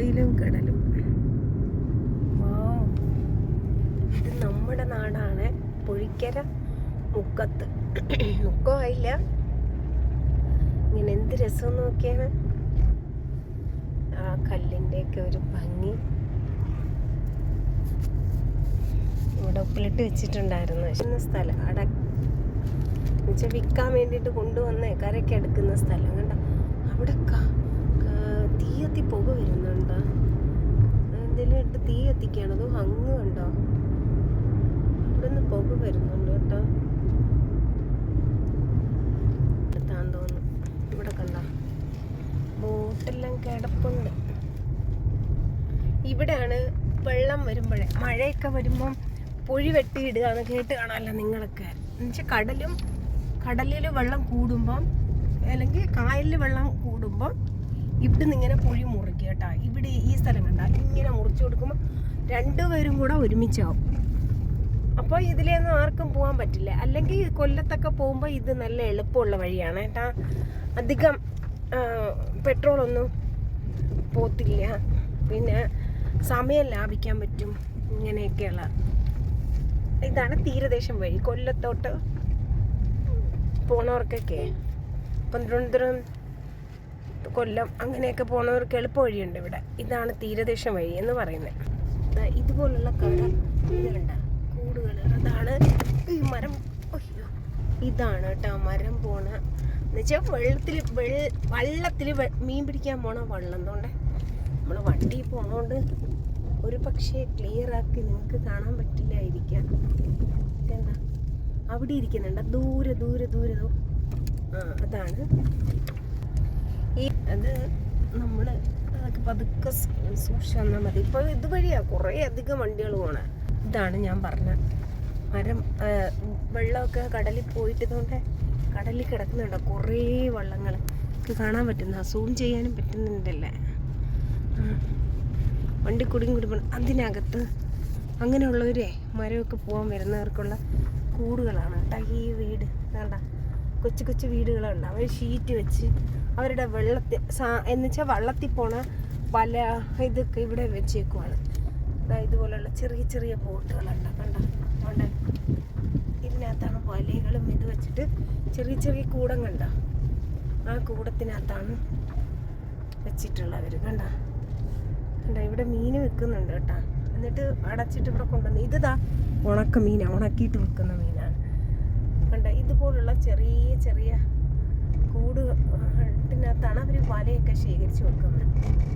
വെയിലും കടലും. ഇത് നമ്മുടെ നാടാണ്, പുഴിക്കര മുക്കത്ത്. മുക്കോ ആയില്ല. ഇങ്ങനെ എന്ത് രസം നോക്കിയാണ് ആ കല്ലിൻ്റെയൊക്കെ ഒരു ഭംഗി. ഇവിടെ ഉപ്പിലിട്ട് വെച്ചിട്ടുണ്ടായിരുന്നു. ഇന്ന സ്ഥലം എന്നുവെച്ചാൽ വിൽക്കാൻ വേണ്ടിയിട്ട് കൊണ്ടുവന്ന് കരയ്ക്ക് എടുക്കുന്ന സ്ഥലം കണ്ടോ. അവിടെ തീ കത്തി പുക വരുന്നുണ്ടോ? എന്തെങ്കിലും ഇട്ട് തീ കത്തിക്കുകയാണ്. അതോ അങ്ങ് കണ്ടോ, ഇവിടെ നിന്ന് പുക വരുന്നുണ്ട് കേട്ടോ. എടുത്താന്ന് തോന്നുന്നു. ഇവിടെ കണ്ടോ ബോട്ടെല്ലാം കിടപ്പുണ്ട്. ഇവിടെയാണ് വെള്ളം വരുമ്പോഴേ, മഴയൊക്കെ വരുമ്പം പൊഴി വെട്ടിയിടുകയാണ്. കേട്ട് കാണാമല്ലോ നിങ്ങളൊക്കെ. എന്നുവെച്ചാൽ കടലിൽ വെള്ളം കൂടുമ്പം, അല്ലെങ്കിൽ കായലിൽ വെള്ളം കൂടുമ്പം ഇവിടുന്ന് ഇങ്ങനെ പൊഴി മുറിക്കുക കേട്ടോ. ഇവിടെ ഈ സ്ഥലം കണ്ട ഇങ്ങനെ മുറിച്ചു കൊടുക്കുമ്പോൾ രണ്ടുപേരും കൂടെ ഒരുമിച്ചാവും. അപ്പോൾ ഇതിലേന്നും ആർക്കും പോകാൻ പറ്റില്ല. അല്ലെങ്കിൽ കൊല്ലത്തൊക്കെ പോകുമ്പോൾ ഇത് നല്ല എളുപ്പമുള്ള വഴിയാണ് കേട്ടോ. അധികം പെട്രോളൊന്നും പോത്തില്ല, പിന്നെ സമയം ലാഭിക്കാൻ പറ്റും. ഇങ്ങനെയൊക്കെയുള്ള ഇതാണ് തീരദേശം വഴി. കൊല്ലത്തോട്ട് പോണവർക്കൊക്കെ, തിരുവനന്തപുരം, കൊല്ലം അങ്ങനെയൊക്കെ പോണവർക്ക് എളുപ്പ വഴിയുണ്ട് ഇവിടെ. ഇതാണ് തീരദേശം വഴി എന്ന് പറയുന്നത്. ഇതുപോലുള്ള കട ഇതുണ്ട്, കൂടുകൾ. അതാണ് ഈ മരം. ഇതാണ് കേട്ടോ മരം പോണ, എന്നുവെച്ചാൽ വള്ളത്തിൽ മീൻ പിടിക്കാൻ പോണ വള്ളം. തോണ്ടേ നമ്മൾ വണ്ടി പോണോണ്ട് ഒരു പക്ഷേ ക്ലിയർ ആക്കി നിങ്ങൾക്ക് കാണാൻ പറ്റില്ലായിരിക്കാം. ഇതെന്താ അവിടെ ഇരിക്കുന്നുണ്ട്, ദൂരെ ദൂരെ ദൂരെ. അതാണ് അത് നമ്മൾ അതൊക്കെ പതുക്കെ സൂക്ഷിച്ച് വന്നാൽ മതി. ഇപ്പോൾ ഇതുവഴിയാണ് കുറേ അധികം വണ്ടികൾ പോണേ. ഇതാണ് ഞാൻ പറഞ്ഞ മരം. വെള്ളമൊക്കെ കടലിൽ പോയിട്ട് ഇതുകൊണ്ട് കടലിൽ കിടക്കുന്നുണ്ടോ കുറേ വള്ളങ്ങൾ. കാണാൻ പറ്റുന്ന, സൂം ചെയ്യാനും പറ്റുന്നുണ്ടല്ലേ. വണ്ടി കുടുങ്ങി പോകണം. അതിനകത്ത് അങ്ങനെയുള്ളവരെ മരമൊക്കെ പോകാൻ വരുന്നവർക്കുള്ള കൂടുകളാണ് കേട്ടോ ഈ വീട്. വേണ്ട കൊച്ചു കൊച്ചു വീടുകളുണ്ട്. അവർ ഷീറ്റ് വെച്ച് അവരുടെ എന്നുവെച്ചാൽ വള്ളത്തിൽ പോണ പല ഇതൊക്കെ ഇവിടെ വെച്ചേക്കുവാണ്. ഇതുപോലുള്ള ചെറിയ ചെറിയ ബോട്ടുകളുണ്ട് കണ്ടോ. അതുകൊണ്ട് ഇതിനകത്താണ് വലകളും ഇത് വെച്ചിട്ട് ചെറിയ ചെറിയ കൂടം കണ്ടോ. ആ കൂടത്തിനകത്താണ് വെച്ചിട്ടുള്ളവർ കണ്ടോ. ഇവിടെ മീൻ വെക്കുന്നുണ്ട് കേട്ടോ. എന്നിട്ട് അടച്ചിട്ട് ഇവിടെ കൊണ്ടുവന്ന് ഇതാ ഉണക്ക മീനാണ്, ഉണക്കിയിട്ട് വെക്കുന്ന മീനാണ് കണ്ടോ. ഇതുപോലുള്ള ചെറിയ ചെറിയ കൂടിനകത്താണ് അവർ വലയൊക്കെ ശേഖരിച്ച് വെക്കുന്നത്.